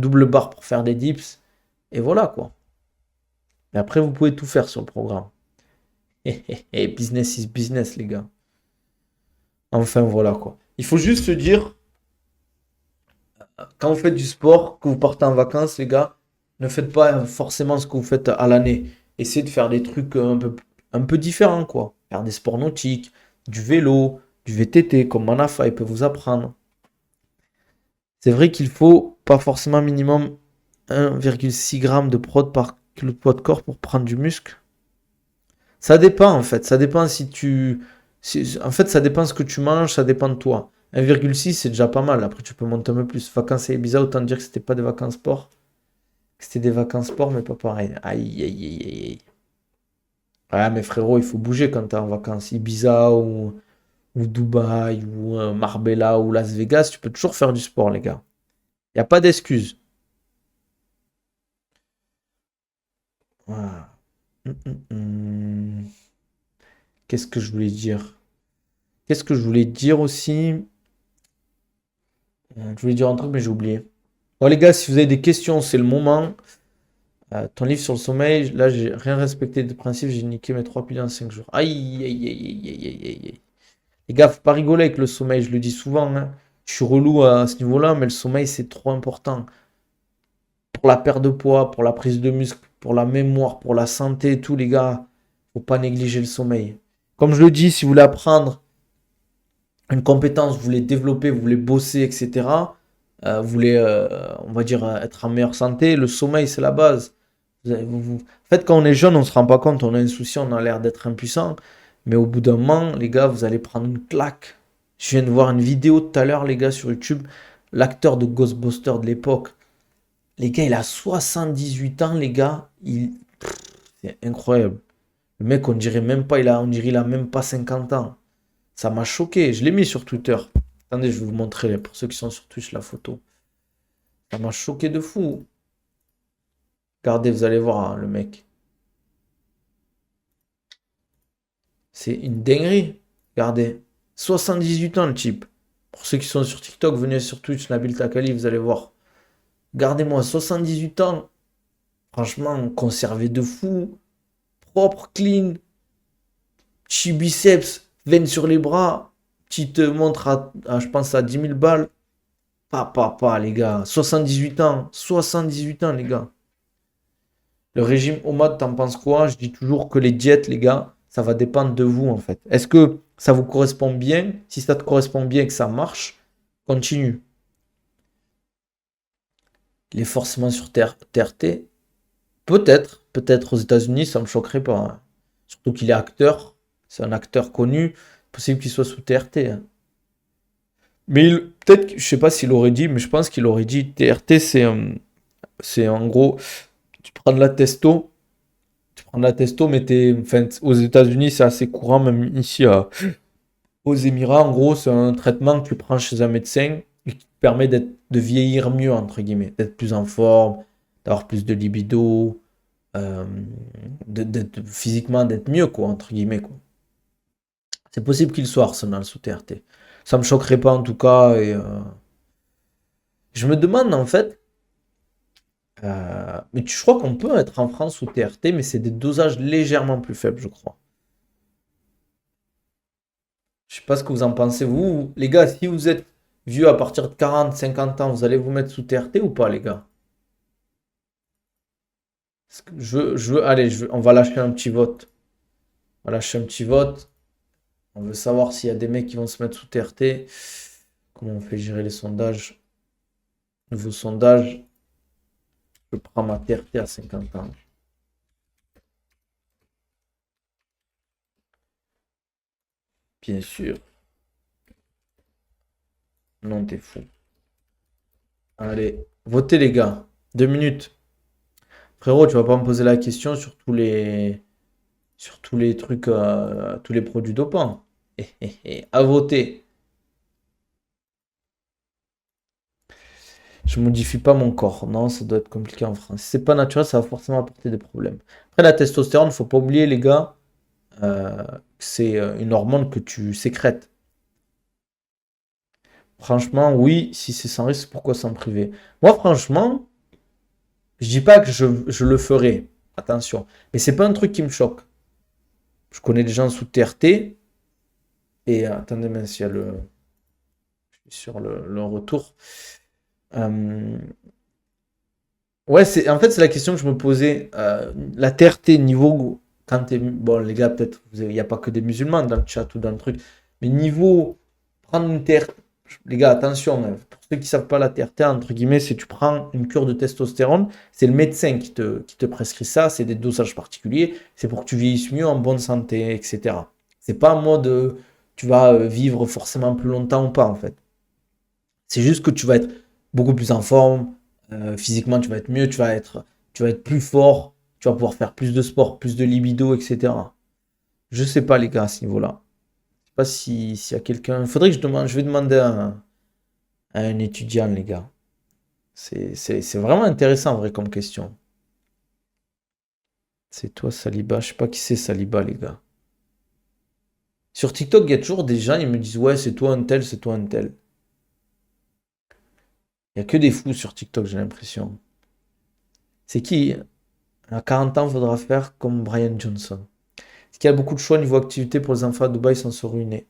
double barre pour faire des dips, et voilà quoi. Et après, vous pouvez tout faire sur le programme. Et business is business, les gars. Enfin, voilà quoi. Il faut juste se dire, quand vous faites du sport, que vous partez en vacances, les gars, ne faites pas forcément ce que vous faites à l'année. Essayez de faire des trucs un peu différents, quoi. Faire des sports nautiques, du vélo, du VTT, comme Manafa, il peut vous apprendre. C'est vrai qu'il faut pas forcément minimum 1,6 g de prod par kilo de poids de corps pour prendre du muscle. Ça dépend, en fait. Ça dépend en fait, ça dépend ce que tu manges, ça dépend de toi. 1,6, c'est déjà pas mal. Après, tu peux monter un peu plus. Vacances et Ibiza, autant dire que c'était pas des vacances sport. Que c'était des vacances sport, mais pas pareil. Aïe, aïe, aïe, aïe, aïe. Ouais, mais frérot, il faut bouger quand t'es en vacances. Ibiza ou Dubaï ou Marbella ou Las Vegas, tu peux toujours faire du sport, les gars. Il n'y a pas d'excuse. Voilà. Hum. Qu'est-ce que je voulais dire? Qu'est-ce que je voulais dire aussi? Je voulais dire un truc, mais j'ai oublié. Bon, les gars, si vous avez des questions, c'est le moment. Ton livre sur le sommeil, là, j'ai rien respecté de principe, j'ai niqué mes 3 piliers en 5 jours. Aïe, aïe, aïe, aïe, aïe, aïe, aïe, aïe. Les gars, faut pas rigoler avec le sommeil, je le dis souvent, hein. Je suis relou à ce niveau-là, mais le sommeil, c'est trop important. Pour la perte de poids, pour la prise de muscle, pour la mémoire, pour la santé, et tout, les gars, faut pas négliger le sommeil. Comme je le dis, si vous voulez apprendre une compétence, vous voulez développer, vous voulez bosser, etc. Vous voulez, on va dire, être en meilleure santé, le sommeil, c'est la base. En fait, quand on est jeune, on se rend pas compte, on a un souci, on a l'air d'être impuissant. Mais au bout d'un moment, les gars, vous allez prendre une claque. Je viens de voir une vidéo tout à l'heure, les gars, sur YouTube. L'acteur de Ghostbusters de l'époque. Les gars, il a 78 ans, les gars. C'est incroyable. Le mec, on dirait même pas, on dirait il a même pas 50 ans. Ça m'a choqué. Je l'ai mis sur Twitter. Attendez, je vais vous montrer pour ceux qui sont sur Twitch la photo. Ça m'a choqué de fou. Regardez, vous allez voir hein, le mec. C'est une dinguerie. Regardez. 78 ans le type. Pour ceux qui sont sur TikTok, venez sur Twitch, Nabil Takali, vous allez voir. Regardez-moi, 78 ans. Franchement, conservé de fou. Propre, clean. Chi biceps, veine sur les bras. Petite montre je pense, à 10 000 balles. Pas, les gars. 78 ans. 78 ans, les gars. Le régime OMAD, t'en penses quoi? Je dis toujours que les diètes, les gars, ça va dépendre de vous, en fait. Est-ce que ça vous correspond bien? Si ça te correspond bien et que ça marche, continue. Les forcément sur TRT? Peut-être aux États-Unis, ça me choquerait pas, hein. Surtout qu'il est acteur. C'est un acteur connu. Possible qu'il soit sous TRT, hein. Mais peut-être, je sais pas s'il aurait dit, mais je pense qu'il aurait dit TRT, c'est en gros, tu prends de la testo, mais enfin, aux États-Unis, c'est assez courant, même ici aux Émirats. En gros, c'est un traitement que tu prends chez un médecin et qui te permet de vieillir mieux, entre guillemets, d'être plus en forme, d'avoir plus de libido, physiquement d'être mieux, quoi, entre guillemets, quoi. C'est possible qu'il soit Arsenal sous TRT. Ça me choquerait pas en tout cas. Je me demande en fait, mais je crois qu'on peut être en France sous TRT, mais c'est des dosages légèrement plus faibles, je crois. Je sais pas ce que vous en pensez, vous, les gars, si vous êtes vieux à partir de 40, 50 ans, vous allez vous mettre sous TRT ou pas, les gars? Allez, on va lâcher un petit vote. On va lâcher un petit vote. On veut savoir s'il y a des mecs qui vont se mettre sous TRT. Comment on fait gérer les sondages? Nouveau sondage. Je prends ma TRT à 50 ans. Bien sûr. Non, t'es fou. Allez, votez les gars. 2 minutes. Frérot, tu vas pas me poser la question sur tous les trucs, tous les produits dopants. À voter. Je modifie pas mon corps. Non, ça doit être compliqué en France. Si c'est pas naturel, ça va forcément apporter des problèmes. Après, la testostérone, faut pas oublier, les gars, que c'est une hormone que tu sécrètes. Franchement, oui, si c'est sans risque, pourquoi s'en priver? Moi, franchement, je dis pas que je le ferai. Attention. Mais c'est pas un truc qui me choque. Je connais des gens sous TRT. Et attendez, même s'il y a je suis sur le retour. Euh, ouais, en fait, c'est la question que je me posais. La TRT niveau, quand t'es, bon, les gars, peut-être, il n'y a pas que des musulmans dans le chat ou dans le truc, mais niveau, prendre une TRT, les gars, attention, hein, pour ceux qui ne savent pas la TRT, entre guillemets, c'est tu prends une cure de testostérone, c'est le médecin qui te prescrit ça, c'est des dosages particuliers, c'est pour que tu vieillisses mieux, en bonne santé, etc. C'est pas en mode, tu vas vivre forcément plus longtemps ou pas, en fait. C'est juste que tu vas être beaucoup plus en forme, physiquement tu vas être mieux, tu vas être plus fort, tu vas pouvoir faire plus de sport, plus de libido, etc. Je sais pas les gars à ce niveau-là. Je sais pas s'il y a quelqu'un. Faudrait que je vais demander à un étudiant les gars. C'est vraiment intéressant en vrai comme question. C'est toi Saliba, je sais pas qui c'est Saliba les gars. Sur TikTok, il y a toujours des gens, ils me disent ouais c'est toi un tel, c'est toi un tel. Il y a que des fous sur TikTok, j'ai l'impression. C'est qui? À 40 ans, il faudra faire comme Brian Johnson. Est-ce qu'il y a beaucoup de choix niveau activité pour les enfants à Dubaï sans se ruiner?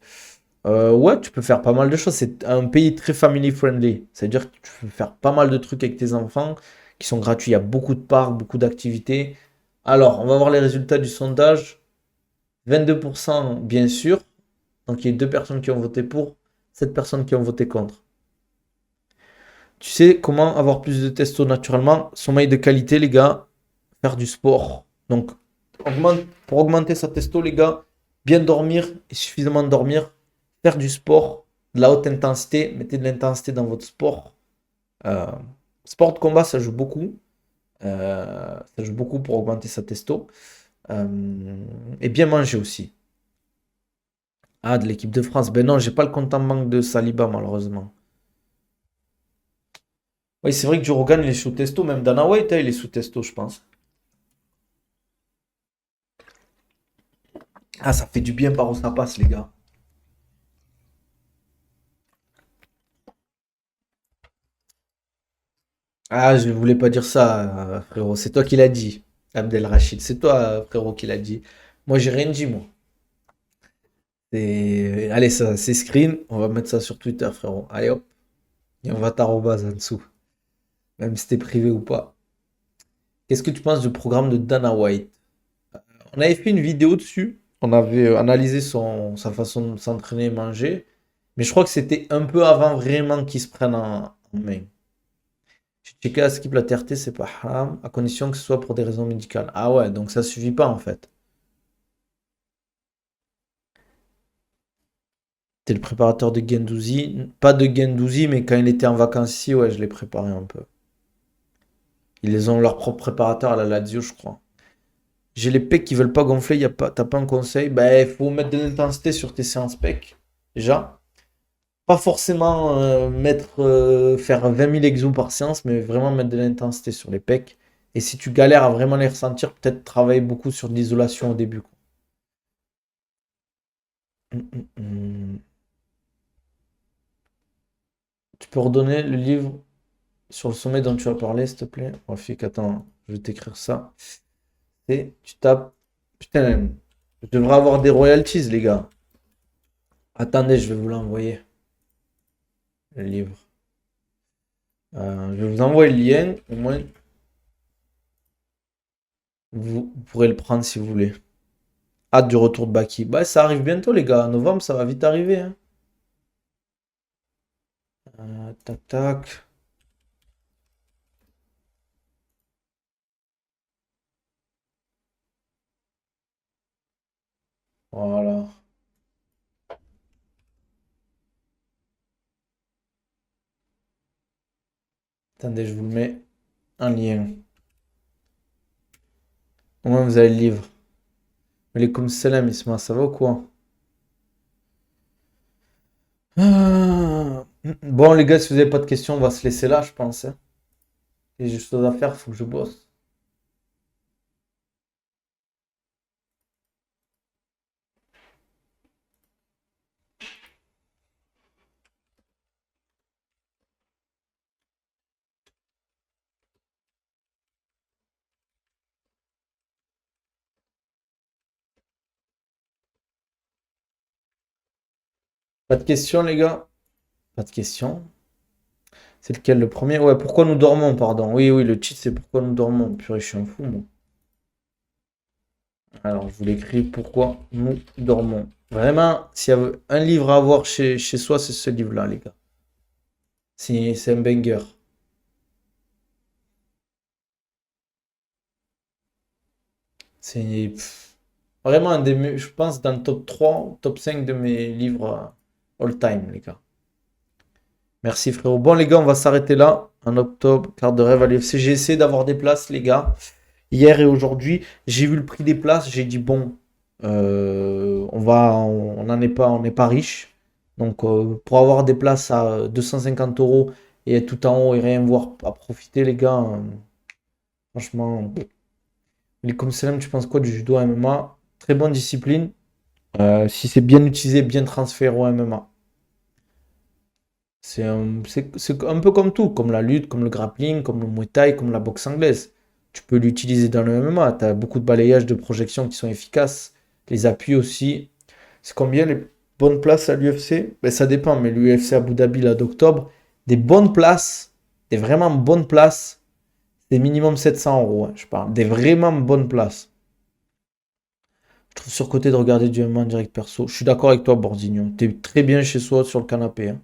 Ouais, tu peux faire pas mal de choses. C'est un pays très family friendly. C'est-à-dire que tu peux faire pas mal de trucs avec tes enfants qui sont gratuits. Il y a beaucoup de parcs, beaucoup d'activités. Alors, on va voir les résultats du sondage. 22% bien sûr. Donc, il y a 2 personnes qui ont voté pour, 7 personnes qui ont voté contre. Tu sais comment avoir plus de testo naturellement? Sommeil de qualité, les gars. Faire du sport. Donc, pour augmenter sa testo, les gars, bien dormir et suffisamment dormir. Faire du sport, de la haute intensité. Mettez de l'intensité dans votre sport. Euh, Sport de combat, ça joue beaucoup. Ça joue beaucoup pour augmenter sa testo. Et bien manger aussi. Ah, de l'équipe de France. Ben non, j'ai pas le compte en banque de Saliba, malheureusement. Oui, c'est vrai que Rogan, il est sous testo. Même Dana White, hein, il est sous testo, je pense. Ah, ça fait du bien par où ça passe, les gars. Ah, je voulais pas dire ça, frérot. C'est toi qui l'as dit, Abdelrachid. C'est toi, frérot, qui l'a dit. Moi, j'ai rien dit, moi. Allez, ça, c'est screen. On va mettre ça sur Twitter, frérot. Allez, hop. Et on va t'arrobase en dessous. Même si t'es privé ou pas. Qu'est-ce que tu penses du programme de Dana White? On avait fait une vidéo dessus. On avait analysé sa façon de s'entraîner et manger. Mais je crois que c'était un peu avant vraiment qu'il se prenne en main. J'ai checké à Skip la TRT, c'est pas haram, à condition que ce soit pour des raisons médicales. Ah ouais, donc ça suffit pas en fait. T'es le préparateur de Gendouzi. Pas de Gendouzi, mais quand il était en vacances ici, ouais, je l'ai préparé un peu. Ils ont leur propre préparateur à la Lazio, je crois. J'ai les pecs qui veulent pas gonfler, t'as pas un conseil? Ben, il faut mettre de l'intensité sur tes séances pecs. Déjà. Pas forcément faire 20 000 exos par séance, mais vraiment mettre de l'intensité sur les pecs. Et si tu galères à vraiment les ressentir, peut-être travailler beaucoup sur de l'isolation au début, quoi. Hum. Tu peux redonner le livre sur le sommet dont tu as parlé, s'il te plaît? Rafik, attends, je vais t'écrire ça. Et tu tapes. Putain, je devrais avoir des royalties, les gars. Attendez, je vais vous l'envoyer, le livre. Je vais vous envoyer le lien. Au moins, vous pourrez le prendre si vous voulez. Hâte du retour de Baki. Bah, ça arrive bientôt, les gars. En novembre, ça va vite arriver, hein. Tac, tac. Voilà. Attendez, je vous le mets en lien. Au moins, vous avez le livre. Alaikum salam, Isma, ça va ou quoi? Bon, les gars, si vous n'avez pas de questions, on va se laisser là, je pense, hein. J'ai juste chose à faire, faut que je bosse. Pas de questions, les gars? Pas de questions. C'est lequel le premier? Ouais, pourquoi nous dormons, pardon. Oui, oui, le titre, c'est pourquoi nous dormons. Purée, je suis un fou, moi. Alors, je vous l'écris, pourquoi nous dormons. Vraiment, s'il y a un livre à avoir chez soi, c'est ce livre-là, les gars. C'est un banger. C'est vraiment un je pense, dans le top 3, top 5 de mes livres all time, les gars. Merci, frérot. Bon, les gars, on va s'arrêter là. En octobre, quart de rêve à l'UFC. J'ai essayé d'avoir des places, les gars. Hier et aujourd'hui, j'ai vu le prix des places. J'ai dit, bon, on n'en est pas, on n'est pas riche. Donc, pour avoir des places à 250 euros et être tout en haut et rien voir à profiter, les gars, franchement, les comme Salam, tu penses quoi du judo MMA? Très bonne discipline. Si c'est bien utilisé, bien transféré au MMA. C'est un peu comme tout, comme la lutte, comme le grappling, comme le Muay Thai, comme la boxe anglaise. Tu peux l'utiliser dans le MMA. Tu as beaucoup de balayages, de projections qui sont efficaces. Les appuis aussi. C'est combien les bonnes places à l'UFC? Ben, ça dépend, mais l'UFC Abu Dhabi, là, d'octobre, des bonnes places, des vraiment bonnes places, c'est minimum 700 euros, hein, je parle. Des vraiment bonnes places. Je trouve surcoté de regarder du MMA en direct perso. Je suis d'accord avec toi, Bordignon. T'es très bien chez soi sur le canapé, hein.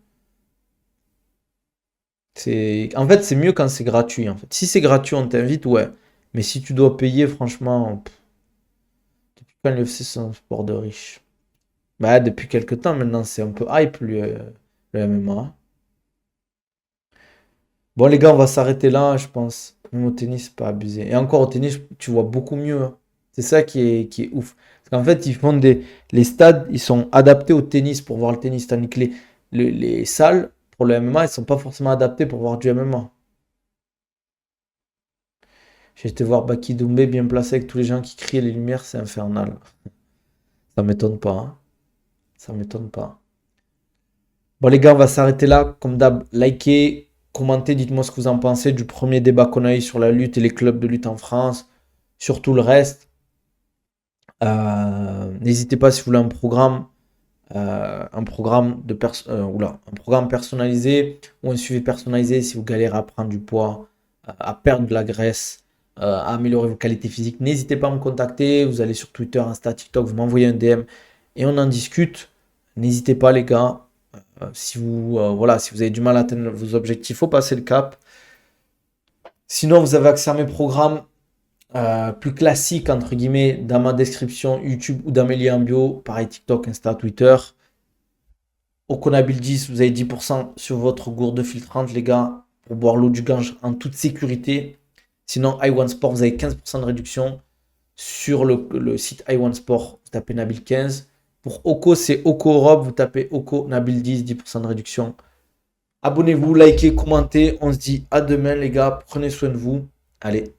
En fait, c'est mieux quand c'est gratuit, en fait. Si c'est gratuit, on t'invite, ouais. Mais si tu dois payer, franchement, depuis quand l'UFC c'est un sport de riche? Bah, depuis quelques temps maintenant, c'est un peu hype, le MMA. Bon, les gars, on va s'arrêter là, je pense. Même au tennis, c'est pas abusé. Et encore au tennis, tu vois beaucoup mieux, hein. C'est ça qui est ouf. Parce qu'en fait, les stades, ils sont adaptés au tennis pour voir le tennis, tandis que les salles pour le MMA, ils sont pas forcément adaptés pour voir du MMA. J'ai été voir Baki Doumbé bien placé avec tous les gens qui crient les lumières, c'est infernal. Ça m'étonne pas, hein. Ça m'étonne pas. Bon les gars, on va s'arrêter là. Comme d'hab, likez, commentez, dites-moi ce que vous en pensez du premier débat qu'on a eu sur la lutte et les clubs de lutte en France, sur tout le reste. N'hésitez pas si vous voulez un programme personnalisé ou un suivi personnalisé si vous galérez à prendre du poids, à perdre de la graisse, à améliorer vos qualités physiques. N'hésitez pas à me contacter. Vous allez sur Twitter, Insta, TikTok, vous m'envoyez un DM et on en discute. N'hésitez pas les gars. Si vous avez du mal à atteindre vos objectifs, il faut passer le cap. Sinon, vous avez accès à mes programmes plus classiques, entre guillemets, dans ma description YouTube ou dans mes liens en bio. Pareil, TikTok, Insta, Twitter. Au Conabil 10, vous avez 10% sur votre gourde filtrante, les gars, pour boire l'eau du Gange en toute sécurité. Sinon, iOne Sport, vous avez 15% de réduction sur le site iOne Sport. Vous tapez Nabil 15. Pour Oko, c'est Oko Europe. Vous tapez Oko Nabil 10, 10% de réduction. Abonnez-vous, likez, commentez. On se dit à demain, les gars. Prenez soin de vous. Allez,